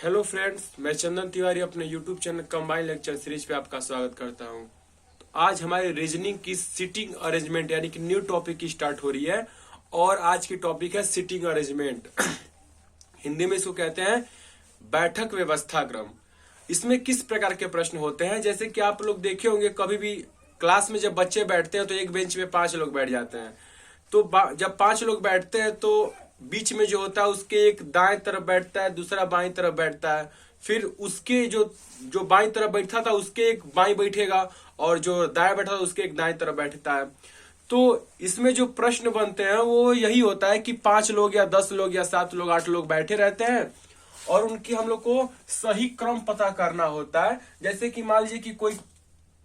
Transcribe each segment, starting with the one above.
Hello friends, मैं चंदन तिवारी अपने YouTube channel combine lecture series पे आपका स्वागत करता हूं। तो आज हमारे रीजनिंग की सिटिंग अरेंजमेंट यानी कि न्यू टॉपिक की स्टार्ट हो रही है और आज की टॉपिक है सिटिंग अरेंजमेंट। हिंदी में इसको कहते हैं बैठक व्यवस्था क्रम। इसमें किस प्रकार के प्रश्न होते हैं, जैसे कि आप लोग देखे होंगे कभी भी क्लास में जब बच्चे बैठते हैं तो एक बेंच पे 5 लोग बैठ जाते हैं। तो जब 5 लोग बैठते हैं तो बीच में जो होता है उसके एक दाएं तरफ बैठता है, दूसरा बाएं तरफ बैठता है, फिर उसके जो जो बाएं तरफ बैठा था उसके एक बाएं बैठेगा और जो दाएं बैठा था उसके एक दाएं तरफ बैठता है। तो इसमें जो प्रश्न बनते हैं वो यही होता है कि 5 लोग या 10 लोग या 7 लोग 8 लोग बैठे रहते हैं और उनकी हम लोग को सही क्रम पता करना होता है। जैसे कि मान लीजिए कि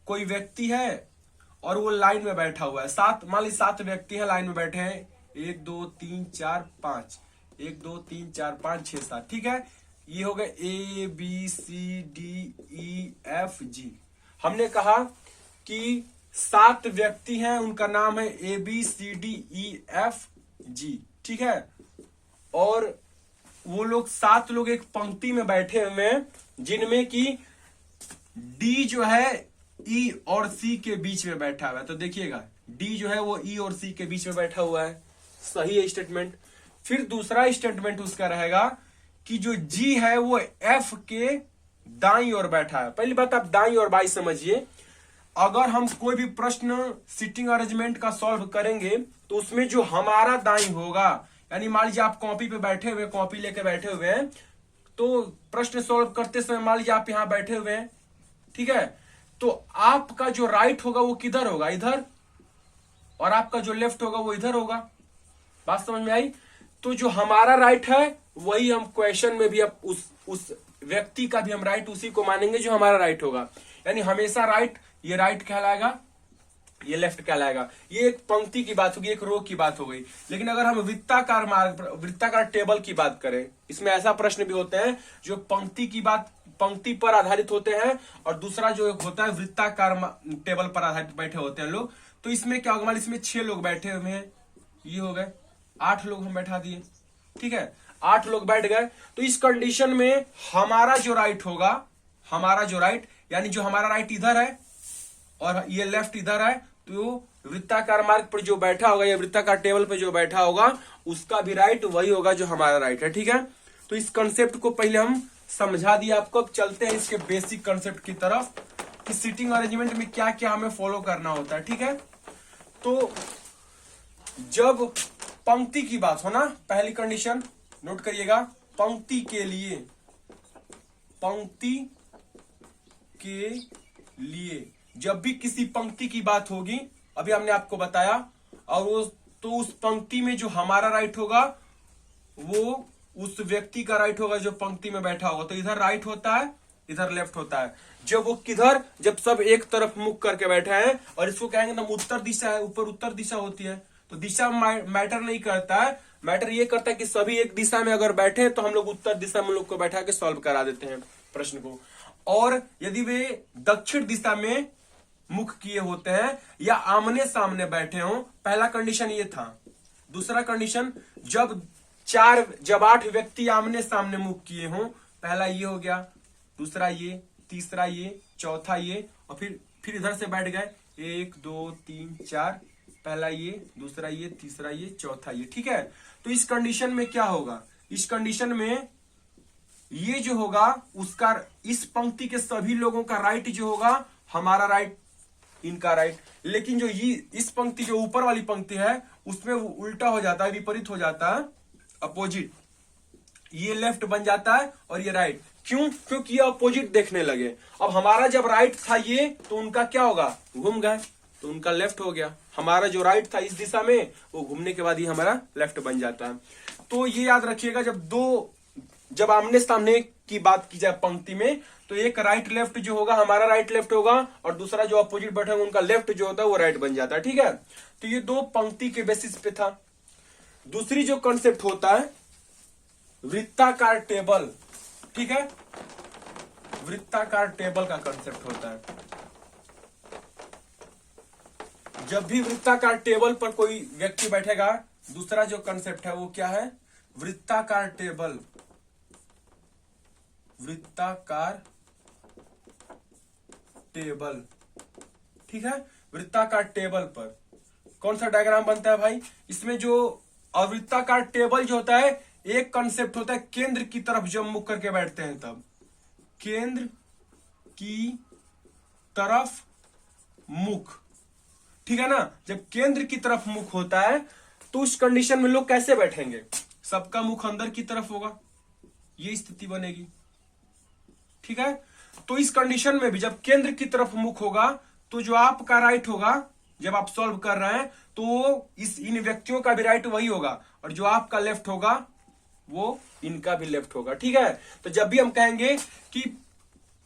कोई व्यक्ति है और वो लाइन में बैठा हुआ है। मान लीजिए 7 व्यक्ति हैं, लाइन में बैठे हैं, 1 2 3 4 5, 1 2 3 4 5 6 7, ठीक है। ये हो गए ABCDEF G। हमने कहा कि 7 व्यक्ति हैं, उनका नाम है ABCDEF G, ठीक है। और वो लोग 7 लोग एक पंक्ति में बैठे हुए हैं जिनमें कि D जो है E और C के बीच में बैठा हुआ है। तो देखिएगा D जो है वो E और C के बीच में बैठा हुआ है, सही है स्टेटमेंट। फिर दूसरा स्टेटमेंट उसका रहेगा कि जो G है वो F के दाईं ओर बैठा है। पहली बात आप दाईं और बाईं समझिए। अगर हम कोई भी प्रश्न सिटिंग अरेंजमेंट का सॉल्व करेंगे तो उसमें जो हमारा दाईं होगा, यानी मान लीजिए आप कॉपी पे बैठे हुए, कॉपी लेके बैठे हुए हैं, तो प्रश्न सॉल्व करते समय मान लीजिए आप यहां बैठे हुए हैं, ठीक है। तो आपका जो राइट होगा वो किधर होगा, इधर, और आपका जो लेफ्ट होगा वो इधर होगा। बात समझ में आई? तो जो हमारा राइट है वही हम क्वेश्चन में भी अब उस व्यक्ति का भी हम राइट उसी को मानेंगे जो हमारा राइट होगा। यानी हमेशा राइट, ये राइट कहलाएगा, ये लेफ्ट कहलाएगा। ये एक पंक्ति की बात होगी, एक रो की बात हो गई। लेकिन अगर हम वृत्ताकार टेबल की बात करें, इसमें ऐसा प्रश्न भी होते हैं जो पंक्ति पर आधारित होते हैं और दूसरा जो होता है वृत्ताकार टेबल पर आधारित बैठे होते हैं लोग। तो इसमें क्या होगा, इसमें 6 लोग बैठे हुए हैं, ये हो गए 8 लोग हम बैठा दिए, ठीक है। 8 लोग बैठ गए। तो इस कंडीशन में हमारा जो राइट होगा, हमारा जो राइट यानी जो हमारा राइट इधर है और ये लेफ्ट इधर है, तो वृत्ताकार मार्ग पर जो बैठा होगा या वृत्ताकार टेबल पर जो बैठा होगा उसका भी राइट वही होगा जो हमारा राइट है, ठीक है। तो इस कंसेप्ट को पहले हम समझा दिया आपको। अब चलते हैं इसके बेसिक कंसेप्ट की तरफ कि सिटिंग अरेंजमेंट में क्या क्या हमें फॉलो करना होता है, ठीक है। तो जब पंक्ति की बात हो ना, पहली कंडीशन नोट करिएगा, पंक्ति के लिए जब भी किसी पंक्ति की बात होगी, अभी हमने आपको बताया, और उस पंक्ति में जो हमारा राइट होगा वो उस व्यक्ति का राइट होगा जो पंक्ति में बैठा होगा। तो इधर राइट होता है, इधर लेफ्ट होता है। जब सब एक तरफ मुख करके बैठे हैं, और इसको कहेंगे ना उत्तर दिशा है, ऊपर उत्तर दिशा होती है, तो दिशा मैटर नहीं करता है। मैटर ये करता है कि सभी एक दिशा में अगर बैठे तो हम लोग उत्तर दिशा में लोग को बैठा के सॉल्व करा देते हैं प्रश्न को। और यदि वे दक्षिण दिशा में मुख किए होते हैं या आमने सामने बैठे हों, पहला कंडीशन ये था। दूसरा कंडीशन, जब 8 व्यक्ति आमने सामने मुख किए हों, पहला ये हो गया, दूसरा ये, तीसरा ये, चौथा ये, और फिर इधर से बैठ गए 1 2 3 4, पहला ये, दूसरा ये, तीसरा ये, चौथा ये, ठीक है। तो इस कंडीशन में क्या होगा, इस कंडीशन में ये जो होगा उसका, इस पंक्ति के सभी लोगों का राइट जो होगा हमारा राइट, इनका राइट। लेकिन जो ये इस पंक्ति, जो ऊपर वाली पंक्ति है, उसमें वो उल्टा हो जाता है, विपरीत हो जाता है, अपोजिट। ये लेफ्ट बन जाता है और ये राइट। क्यों? क्योंकि ये अपोजिट देखने लगे। अब हमारा जब राइट था ये, तो उनका क्या होगा, घूम गए, तो उनका लेफ्ट हो गया। हमारा जो राइट था इस दिशा में, वो घूमने के बाद ही हमारा लेफ्ट बन जाता है। तो ये याद रखिएगा, जब आमने सामने की बात की जाए पंक्ति में, तो एक राइट लेफ्ट जो होगा हमारा राइट लेफ्ट होगा, और दूसरा जो अपोजिट बैठा है उनका लेफ्ट जो होता है वो राइट बन जाता है, ठीक है। तो ये 2 पंक्ति के बेसिस पे था। दूसरी जो कंसेप्ट होता है वृत्ताकार टेबल, ठीक है, वृत्ताकार टेबल का कंसेप्ट होता है। जब भी वृत्ताकार टेबल पर कोई व्यक्ति बैठेगा, दूसरा जो कंसेप्ट है वो क्या है, वृत्ताकार टेबल वृत्ताकार टेबल, ठीक है, वृत्ताकार टेबल पर कौन सा डायग्राम बनता है भाई? इसमें जो अवृत्ताकार टेबल जो होता है, एक कंसेप्ट होता है केंद्र की तरफ जब मुख करके बैठते हैं तब, केंद्र की तरफ मुख, ठीक है ना। जब केंद्र की तरफ मुख होता है तो उस कंडीशन में लोग कैसे बैठेंगे? सबका मुख अंदर की तरफ होगा, ये स्थिति बनेगी, ठीक है। तो इस कंडीशन में भी जब केंद्र की तरफ मुख होगा तो जो आपका राइट होगा जब आप सॉल्व कर रहे हैं तो इन व्यक्तियों का भी राइट वही होगा, और जो आपका लेफ्ट होगा वो इनका भी लेफ्ट होगा, ठीक है। तो जब भी हम कहेंगे कि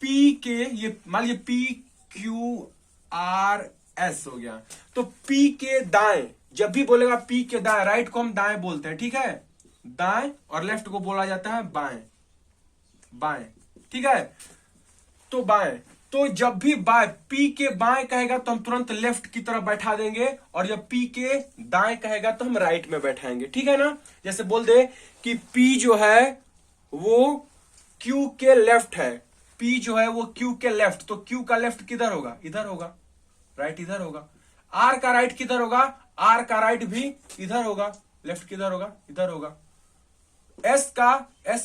पी के, ये मान लीजिए पी क्यू आर एस हो गया, तो पी के दाएं, जब भी बोलेगा पी के दाएं, राइट को हम दाएं बोलते हैं, ठीक है, दाएं, और लेफ्ट को बोला जाता है बाएं, बाएं, ठीक है। तो बाएं, तो जब भी पी के बाएं कहेगा तो हम तुरंत लेफ्ट की तरफ बैठा देंगे, और जब पी के दाएं कहेगा तो हम राइट में बैठाएंगे, ठीक है ना। जैसे बोल दे कि पी जो है वो क्यू के लेफ्ट है, पी जो है वो क्यू के लेफ्ट, तो क्यू का लेफ्ट किधर होगा? इधर होगा, राइट इधर होगा। आर का राइट किधर होगा? आर का राइट भी इधर होगा, लेफ्ट किधर होगा? इधर होगा। एस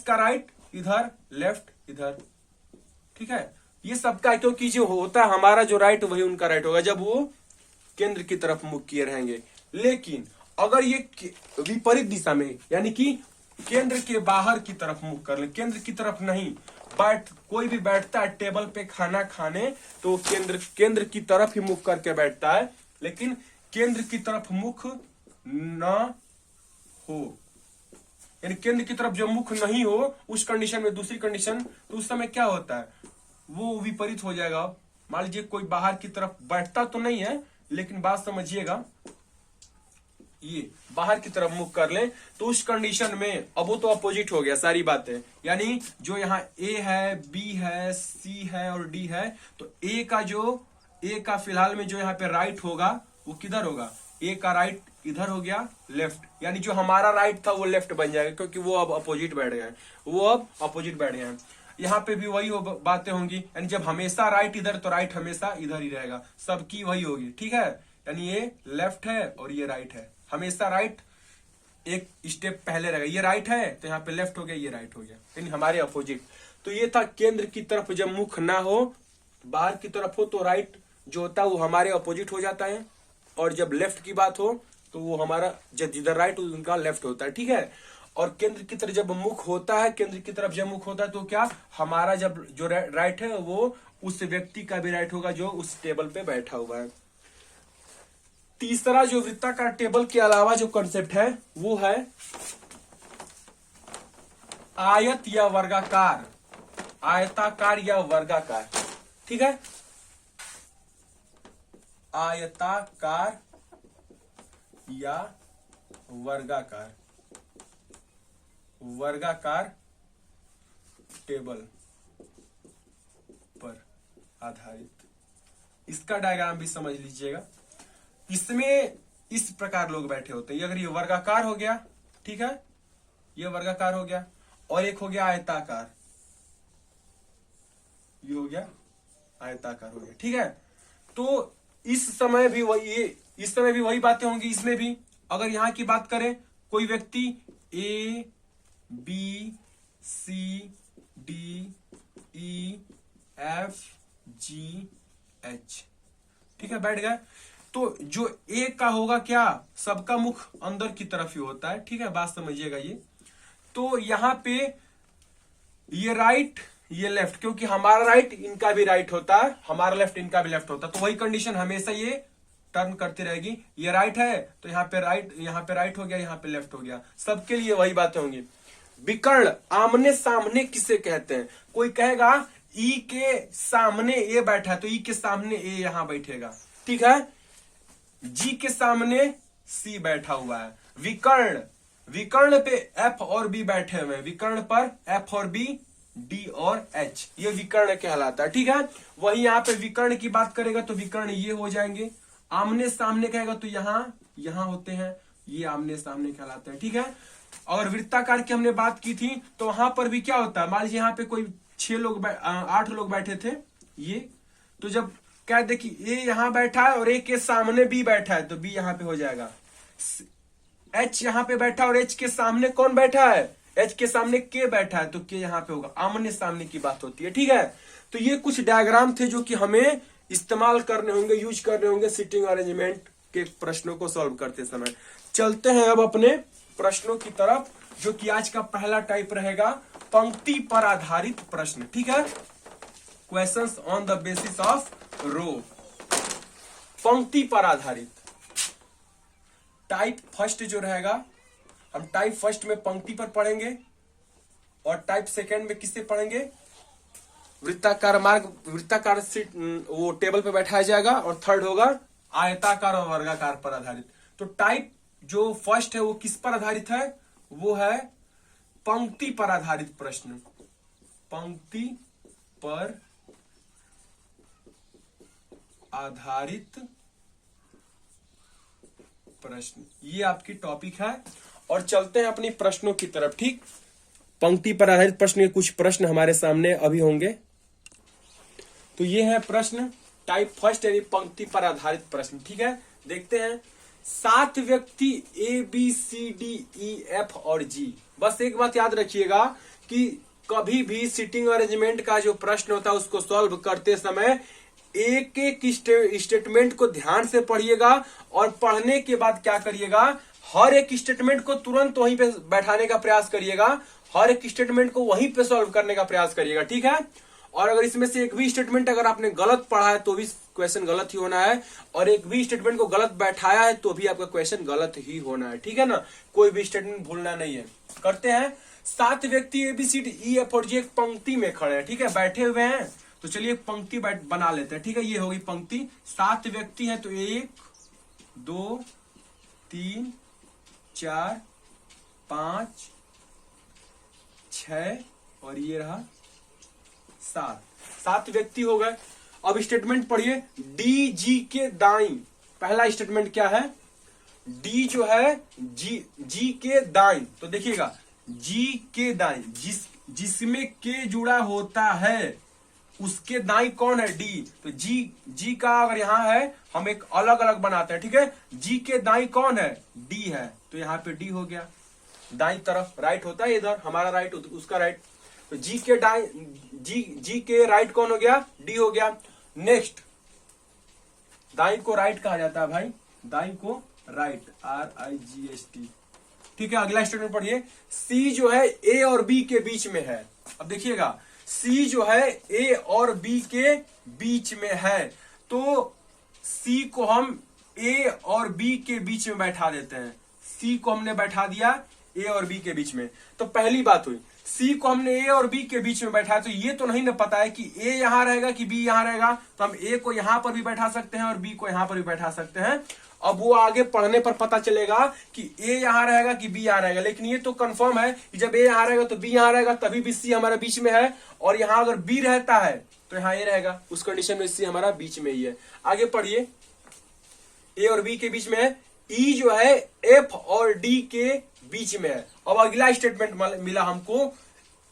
का राइट इधर, लेफ्ट इधर, ठीक है। ये सबका, क्योंकि जो होता है हमारा जो राइट वही उनका राइट होगा जब वो केंद्र की तरफ मुख किए रहेंगे। लेकिन अगर ये विपरीत दिशा में, यानी कि केंद्र के बाहर की तरफ मुख कर ले, केंद्र की तरफ नहीं, कोई भी बैठता है टेबल पे खाना खाने तो केंद्र की तरफ ही मुख करके बैठता है, लेकिन केंद्र की तरफ मुख न हो, यानी केंद्र की तरफ जो मुख नहीं हो, उस कंडीशन में, दूसरी कंडीशन, तो उस समय क्या होता है? वो विपरीत हो जाएगा। मान लीजिए कोई बाहर की तरफ बैठता तो नहीं है, लेकिन बात समझिएगा, ये बाहर की तरफ मुख कर ले तो उस कंडीशन में अब वो तो अपोजिट हो गया सारी बातें, यानी जो यहाँ ए है, बी है, सी है और डी है, तो ए का फिलहाल में जो यहाँ पे राइट होगा वो किधर होगा? ए का राइट इधर हो गया, लेफ्ट, यानी जो हमारा राइट था वो लेफ्ट बन जाएगा, क्योंकि वो अब अपोजिट बैठ गए हैं, वो अब अपोजिट बैठ गए हैं। यहाँ पे भी वही बातें होंगी, यानी जब हमेशा राइट इधर तो राइट हमेशा इधर ही रहेगा, सबकी वही होगी, ठीक है। यानी ये लेफ्ट है और ये राइट है, हमेशा राइट एक स्टेप पहले रहेगा, ये राइट है तो यहाँ पे लेफ्ट हो गया, ये राइट हो गया, यानी हमारे अपोजिट। तो ये था केंद्र की तरफ जब मुख ना हो, बाहर की तरफ हो, तो राइट जो होता है वो हमारे अपोजिट हो जाता है, और जब लेफ्ट की बात हो तो वो हमारा जिधर राइट उनका लेफ्ट होता है, ठीक है। और केंद्र की तरफ जब मुख होता है, केंद्र की तरफ जब मुख होता है तो क्या हमारा जब जो राइट है वो उस व्यक्ति का भी राइट होगा जो उस टेबल पे बैठा हुआ है। तीसरा जो वृत्ताकार टेबल के अलावा जो कॉन्सेप्ट है वो है आयत या वर्गाकार, आयताकार या वर्गाकार, ठीक है। आयताकार या वर्गाकार, वर्गाकार टेबल पर आधारित, इसका डायग्राम भी समझ लीजिएगा। इसमें इस प्रकार लोग बैठे होते हैं, अगर ये वर्गाकार हो गया, ठीक है, ये वर्गाकार हो गया, और एक हो गया आयताकार, ये हो गया आयताकार हो गया, ठीक है। तो इस समय भी वही बातें होंगी। इसमें भी अगर यहां की बात करें, कोई व्यक्ति A B C D E F G H, ठीक है, बैठ गए। तो जो ए का होगा क्या, सबका मुख अंदर की तरफ ही होता है, ठीक है, बात समझिएगा ये। तो यहां पे ये राइट ये लेफ्ट, क्योंकि हमारा राइट इनका भी राइट होता है, हमारा लेफ्ट इनका भी लेफ्ट होता है, तो वही कंडीशन हमेशा ये टर्न करती रहेगी। ये राइट है तो यहाँ पे राइट हो गया, यहाँ पे लेफ्ट हो गया, सबके लिए वही बातें होंगी। विकर्ण आमने सामने किसे कहते हैं? कोई कहेगा ई के सामने ए बैठा है तो ई के सामने ए यहां बैठेगा, ठीक है। जी के सामने सी बैठा हुआ है। विकर्ण पे एफ और बी बैठे हुए हैं, विकर्ण पर एफ और बी, डी और एच, ये विकर्ण कहलाता है, ठीक है। वही यहाँ पे विकर्ण की बात करेगा तो विकर्ण ये हो जाएंगे। आमने सामने कहेगा तो यहां होते हैं, ये आमने सामने कहलाते हैं, ठीक है। और वृत्ताकार की हमने बात की थी, तो वहां पर भी क्या होता है, मान लीजिए यहाँ पे कोई 8 लोग बैठे थे ये। तो जब क्या देखिए ए यहां बैठा है और ए के सामने बी बैठा है तो बी यहां पे हो जाएगा। एच यहां पे बैठा और एच के सामने कौन बैठा है, एच के सामने के बैठा है तो के यहां पे होगा। आमने सामने की बात होती है, ठीक है। तो ये कुछ डायग्राम थे जो कि हमें इस्तेमाल करने होंगे, यूज करने होंगे सीटिंग अरेंजमेंट के प्रश्नों को सॉल्व करते समय। चलते हैं अब अपने प्रश्नों की तरफ, जो कि आज का पहला टाइप रहेगा पंक्ति पर आधारित प्रश्न, ठीक है। Questions on the basis of row, पंक्ति पर आधारित। टाइप फर्स्ट जो रहेगा, हम टाइप फर्स्ट में पंक्ति पर पढ़ेंगे और टाइप सेकंड में किससे पढ़ेंगे, वृत्ताकार मार्ग, वृत्ताकार सीट वो टेबल पे बैठाया जाएगा, और थर्ड होगा आयताकार और वर्गाकार पर आधारित। तो टाइप जो फर्स्ट है वो किस पर आधारित है, वो है पंक्ति पर आधारित प्रश्न, पंक्ति पर आधारित प्रश्न, ये आपकी टॉपिक है। और चलते हैं अपनी प्रश्नों की तरफ, ठीक। पंक्ति पर आधारित प्रश्न के कुछ प्रश्न हमारे सामने अभी होंगे। तो ये है प्रश्न टाइप फर्स्ट यानी पंक्ति पर आधारित प्रश्न, ठीक है। देखते हैं। 7 व्यक्ति A B C D E F और जी। बस एक बात याद रखिएगा कि कभी भी सीटिंग अरेंजमेंट का जो प्रश्न होता है उसको सॉल्व करते समय एक एक स्टेटमेंट को ध्यान से पढ़िएगा, और पढ़ने के बाद क्या करिएगा, हर एक स्टेटमेंट को तुरंत वहीं पे बैठाने का प्रयास करिएगा, हर एक स्टेटमेंट को वहीं पे सॉल्व करने का प्रयास करिएगा, ठीक है। और अगर इसमें से एक भी स्टेटमेंट अगर आपने गलत पढ़ा है तो भी क्वेश्चन गलत ही होना है, और एक भी स्टेटमेंट को गलत बैठाया है तो भी आपका क्वेश्चन गलत ही होना है, ठीक है ना। कोई भी स्टेटमेंट भूलना नहीं है। करते हैं। 7 व्यक्ति A B C D E F और जी एक पंक्ति में खड़े हैं, ठीक है, बैठे हुए हैं। तो चलिए एक पंक्ति बना लेते हैं, ठीक है। ये होगी पंक्ति। 7 व्यक्ति हैं तो 1 2 3 4 5 6 और ये रहा 7 व्यक्ति हो गए। अब स्टेटमेंट पढ़िए। डी जी के दाईं, पहला स्टेटमेंट क्या है, डी जो है जी के दाईं। तो देखिएगा जी के दाईं, जिसमें के जुड़ा होता है उसके दाईं कौन है, डी। तो जी का अगर यहां है हम एक अलग अलग बनाते हैं, ठीक है। जी के दाईं कौन है, डी है, तो यहां पे डी हो गया। दाईं तरफ राइट होता है, इधर हमारा राइट उसका राइट, तो जी के दाईं, जी के राइट कौन हो गया, डी हो गया। नेक्स्ट, दाईं को राइट कहा जाता है भाई, दाईं को राइट, RIGHT, ठीक है। अगला स्टेटमेंट पढ़िए। सी जो है ए और बी के बीच में है। अब देखिएगा सी जो है ए और बी के बीच में है, तो सी को हम ए और बी के बीच में बैठा देते हैं। सी को हमने बैठा दिया ए और बी के बीच में। तो पहली बात हुई, सी को हमने ए और बी के बीच में बैठाया, तो ये तो नहीं ना पता है कि ए यहां रहेगा कि बी यहां रहेगा। तो हम ए को यहां पर भी बैठा सकते हैं और बी को यहां पर भी बैठा सकते हैं। अब वो आगे पढ़ने पर पता चलेगा कि ए यहां रहेगा कि बी यहां रहेगा, लेकिन ये तो कंफर्म है कि जब ए यहां रहेगा तो बी यहां रहेगा, तभी भी सी हमारे बीच में है। और यहां अगर बी रहता है तो यहां ए रहेगा, उस कंडीशन में सी हमारा बीच में ही है। आगे पढ़िए। ए और बी के बीच में है, ई जो है एफ और डी के बीच में है। अब अगला स्टेटमेंट मिला हमको,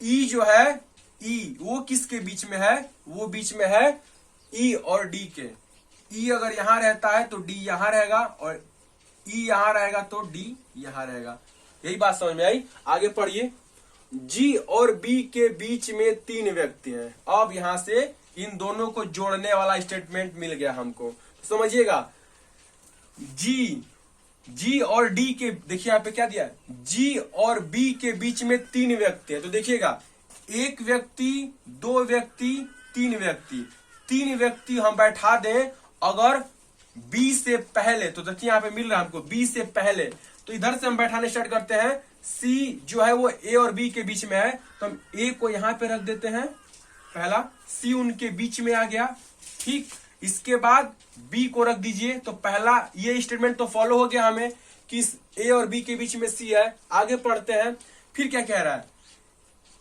ई जो है, ई वो किसके बीच में है, वो बीच में है ई और डी के। ई अगर यहां रहता है तो डी यहां रहेगा, और ई यहां रहेगा तो डी यहां रहेगा। यही बात समझ में आई। आगे पढ़िए। जी और बी के बीच में 3 व्यक्ति हैं। अब यहां से इन दोनों को जोड़ने वाला स्टेटमेंट मिल गया हमको, तो समझिएगा। जी और डी के, देखिए यहाँ पे क्या दिया है, जी और बी के बीच में 3 व्यक्ति है। तो देखिएगा 1 व्यक्ति, 2 व्यक्ति, 3 व्यक्ति, 3 व्यक्ति हम बैठा दें अगर बी से पहले। तो देखिए यहाँ पे मिल रहा है हमको बी से पहले, तो इधर से हम बैठाने स्टार्ट करते हैं। सी जो है वो ए और बी के बीच में है, तो हम ए को यहां पे रख देते हैं पहला, सी उनके बीच में आ गया, ठीक। इसके बाद बी को रख दीजिए। तो पहला ये स्टेटमेंट तो फॉलो हो गया हमें कि ए और बी के बीच में सी है। आगे पढ़ते हैं। फिर क्या कह रहा है,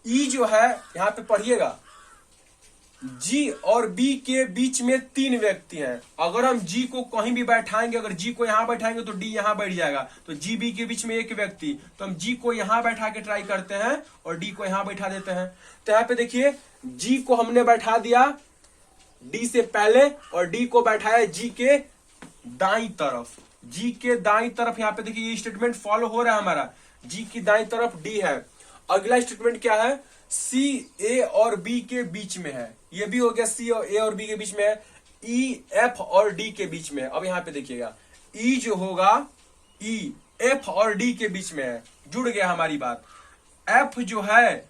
ई जो है, यहां पे पढ़िएगा, जी और बी के बीच में 3 व्यक्ति हैं। अगर हम जी को कहीं भी बैठाएंगे, अगर जी को यहां बैठाएंगे तो डी यहां बैठ जाएगा, तो जी बी के बीच में एक व्यक्ति, तो हम जी को यहां बैठा के ट्राई करते हैं और डी को यहां बैठा देते हैं। तो यहाँ पे देखिए जी को हमने बैठा दिया डी से पहले और डी को बैठाया जी के दाई तरफ। जी के दाई तरफ यहाँ पे देखिए ये स्टेटमेंट फॉलो हो रहा है हमारा, जी की दाई तरफ डी है। अगला स्टेटमेंट क्या है, सी ए और बी के बीच में है, ये भी हो गया सी और ए और बी के बीच में है। ई एफ और डी के बीच में है। अब यहां पे देखिएगा ई जो होगा ई एफ और डी के बीच में है, जुड़ गया हमारी बात। एफ जो है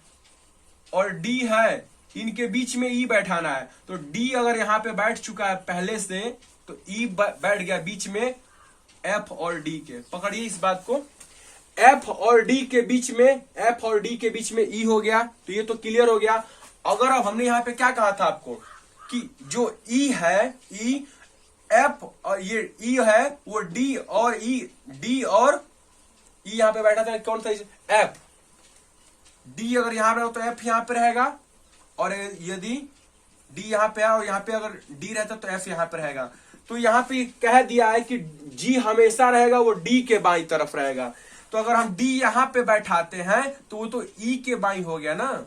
और डी है, इनके बीच में ई बैठाना है, तो डी अगर यहां पे बैठ चुका है पहले से तो ई बैठ गया बीच में एफ और डी के। पकड़िए इस बात को, एफ और डी के बीच में, एफ और डी के बीच में ई हो गया, तो ये तो क्लियर हो गया। अगर अब हमने यहां पे क्या कहा था आपको कि जो ई है, ई एफ और ये ई है वो डी और ई, डी और ई यहां पे बैठा था कौन सा, एफ। डी अगर यहां पे हो तो एफ यहां पे रहेगा, और यदि डी यहां पे है और यहां पे अगर डी रहता तो एफ यहां पे रहेगा। तो यहां पे कह दिया है कि जी हमेशा रहेगा वो डी के बाईं तरफ रहेगा। तो अगर हम डी यहां पे बैठाते हैं तो वो तो ई के बाईं हो गया ना,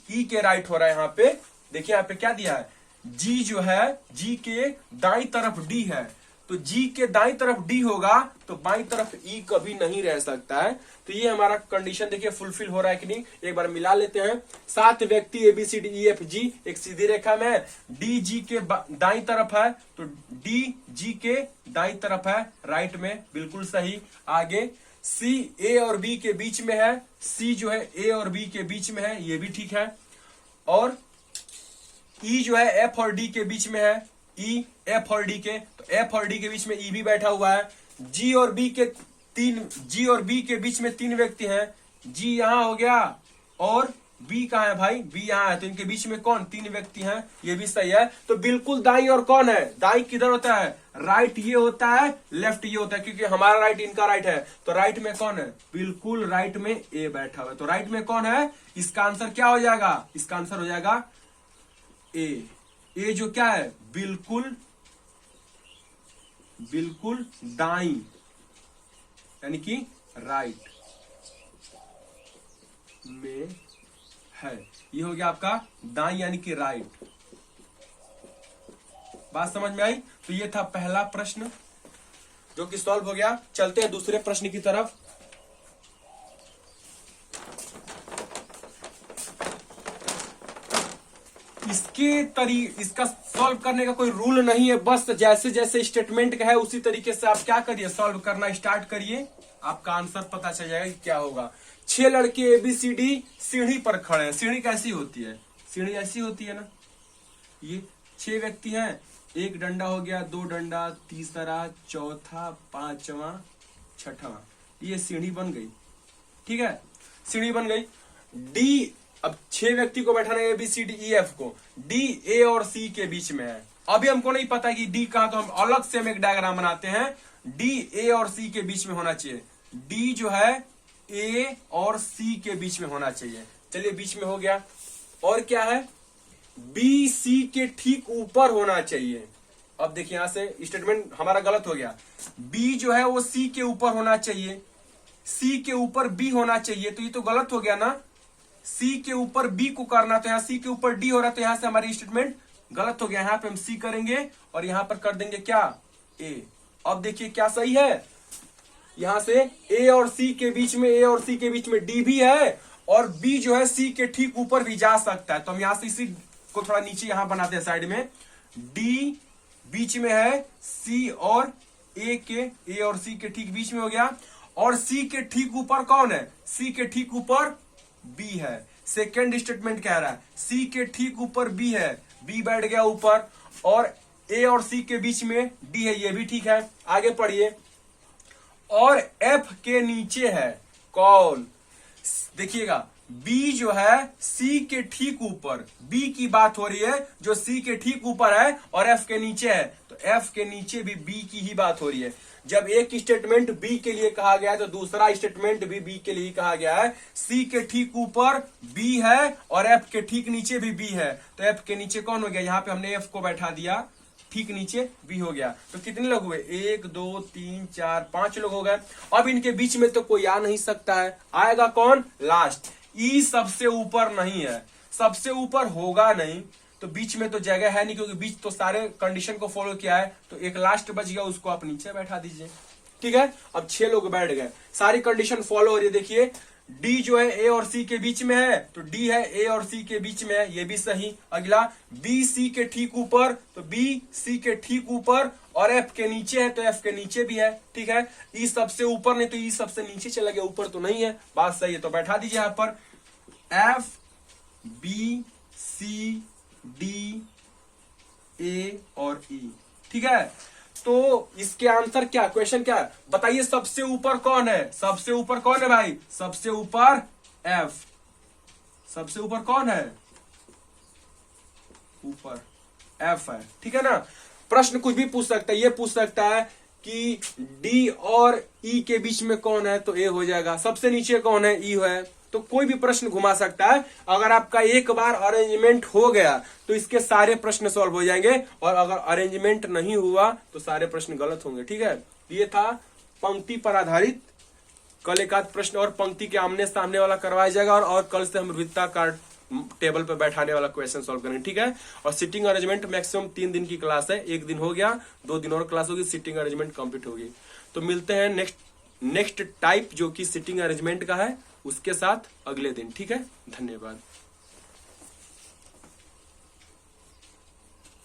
ई के राइट हो रहा है। यहां पे देखिए यहां पे क्या दिया है, जी जो है जी के दाईं तरफ डी है, तो जी के दाईं तरफ डी होगा तो बाईं तरफ ई कभी नहीं रह सकता है। तो ये हमारा कंडीशन देखिए फुलफिल हो रहा है कि नहीं, एक बार मिला लेते हैं। 7 व्यक्ति A B C D E F G एक सीधी रेखा में, डी जी के दाईं तरफ है तो डी जी के दाईं तरफ है, राइट में, बिल्कुल सही। आगे सी ए और बी के बीच में है, सी जो है ए और बी के बीच में है, ये भी ठीक है। और ई जो है एफ और डी के बीच में है, ई एफ और डी के, तो एफ और डी के बीच में ई भी बैठा हुआ है। जी और बी के बीच में 3 व्यक्ति हैं, जी यहां हो गया और बी कहां है भाई, बी यहां है, तो इनके बीच में कौन, 3 व्यक्ति हैं, ये भी सही है। तो बिल्कुल दाई और कौन है, दाई किधर होता है, राइट ये होता है, लेफ्ट ये होता है, क्योंकि हमारा राइट इनका राइट है, तो राइट में कौन है, बिल्कुल राइट में ए बैठा हुआ है। तो राइट में कौन है, इसका आंसर क्या हो जाएगा, इसका आंसर हो जाएगा ए। ए जो क्या है, बिल्कुल दाई, यानी कि राइट में है, ये हो गया आपका दाई यानी कि राइट। बात समझ में आई। तो ये था पहला प्रश्न जो कि सॉल्व हो गया। चलते हैं दूसरे प्रश्न की तरफ। इसका सॉल्व करने का कोई रूल नहीं है, बस जैसे जैसे स्टेटमेंट का है उसी तरीके से आप क्या करिए, सॉल्व करना स्टार्ट करिए, आपका आंसर पता चल जाएगा कि क्या होगा। 6 लड़के एबीसीडी सीढ़ी पर खड़े हैं। सीढ़ी कैसी होती है, सीढ़ी ऐसी होती है ना, ये 6 व्यक्ति हैं, एक डंडा हो गया, 2 डंडा, तीसरा, चौथा, 5वां, 6वां, ये सीढ़ी बन गई। ठीक है, सीढ़ी बन गई। डी, अब 6 व्यक्ति को बैठाना है B C D E F को, डी ए और सी के बीच में है। अभी हमको नहीं पता कि डी कहां, तो हम अलग से हम एक डायग्राम बनाते हैं, डी ए और सी के बीच में होना चाहिए। डी जो है ए और सी के बीच में होना चाहिए। चलिए बीच में हो गया। और क्या है, बी सी के ठीक ऊपर होना चाहिए। अब देखिए यहां से स्टेटमेंट हमारा गलत हो गया, बी जो है वो सी के ऊपर होना चाहिए, सी के ऊपर बी होना चाहिए, तो ये तो गलत हो गया ना। सी के ऊपर बी को करना, तो यहां सी के ऊपर डी हो रहा है, तो यहां से हमारी स्टेटमेंट गलत हो गया। यहां पे हम सी करेंगे और यहां पर कर देंगे क्या, ए। अब देखिए क्या सही है, यहां से ए और सी के बीच में, ए और सी के बीच में डी भी है और बी जो है सी के ठीक ऊपर भी जा सकता है। तो हम यहां से इसी को थोड़ा नीचे यहां बनाते हैं साइड में, डी बीच में है, सी और ए और सी के ठीक बीच में हो गया। और सी के ठीक ऊपर कौन है, सी के ठीक ऊपर बी है। सेकेंड स्टेटमेंट कह रहा है सी के ठीक ऊपर बी है, बी बैठ गया ऊपर और ए और सी के बीच में डी है, ये भी ठीक है। आगे पढ़िए। और एफ के नीचे है कौन, देखिएगा बी जो है सी के ठीक ऊपर, बी की बात हो रही है जो सी के ठीक ऊपर है और एफ के नीचे है, तो एफ के नीचे भी बी की ही बात हो रही है। जब एक स्टेटमेंट बी के लिए कहा गया है तो दूसरा स्टेटमेंट भी बी के लिए कहा गया है। सी के ठीक ऊपर बी है और एफ के ठीक नीचे भी बी है, तो एफ के नीचे कौन हो गया, यहां पे हमने एफ को बैठा दिया, ठीक नीचे बी हो गया। तो कितने लोग हुए, 1 2 3 4 5 लोग हो गए। अब इनके बीच में तो कोई आ नहीं सकता है, आएगा कौन, लास्ट। ई सबसे ऊपर नहीं है, सबसे ऊपर होगा नहीं, तो बीच में तो जगह है नहीं, क्योंकि बीच तो सारे कंडीशन को फॉलो किया है, तो एक लास्ट बच गया, उसको आप नीचे बैठा दीजिए। ठीक है, अब 6 लोग बैठ गए, सारी कंडीशन फॉलो हो रही है। देखिए डी जो है ए और सी के बीच में है, तो डी है ए और सी के बीच में है, ये भी सही। अगला बी सी के ठीक ऊपर, तो बी सी के ठीक ऊपर और एफ के नीचे है, तो एफ के नीचे भी है। ठीक है, ई सबसे ऊपर नहीं तो ई सबसे नीचे चला गया, ऊपर तो नहीं है, बात सही है, तो बैठा दीजिए यहां पर F B C D A और ई। ठीक है, तो इसके आंसर क्या, क्वेश्चन क्या है बताइए, सबसे ऊपर कौन है, सबसे ऊपर कौन है भाई, सबसे ऊपर एफ, सबसे ऊपर कौन है, ऊपर एफ है। ठीक है ना, प्रश्न कुछ भी पूछ सकता है, ये पूछ सकता है कि डी और ई के बीच में कौन है, तो ए हो जाएगा, सबसे नीचे कौन है, ई है, तो कोई भी प्रश्न घुमा सकता है। अगर आपका एक बार अरेंजमेंट हो गया तो इसके सारे प्रश्न सॉल्व हो जाएंगे, और अगर अरेंजमेंट नहीं हुआ तो सारे प्रश्न गलत होंगे। ठीक है, ये था पंक्ति पर आधारित। कल एक आध प्रश्न और पंक्ति के आमने सामने वाला करवाया जाएगा, और कल से हम वृत्ताकार टेबल पे बैठाने वाला क्वेश्चन सॉल्व करेंगे। ठीक है, और सिटिंग अरेंजमेंट मैक्सिमम 3 दिन की क्लास है, 1 दिन हो गया, 2 दिन और क्लास होगी, सिटिंग अरेंजमेंट कंप्लीट होगी। तो मिलते हैं नेक्स्ट टाइप जो कि सिटिंग अरेंजमेंट का है, उसके साथ अगले दिन। ठीक है, धन्यवाद।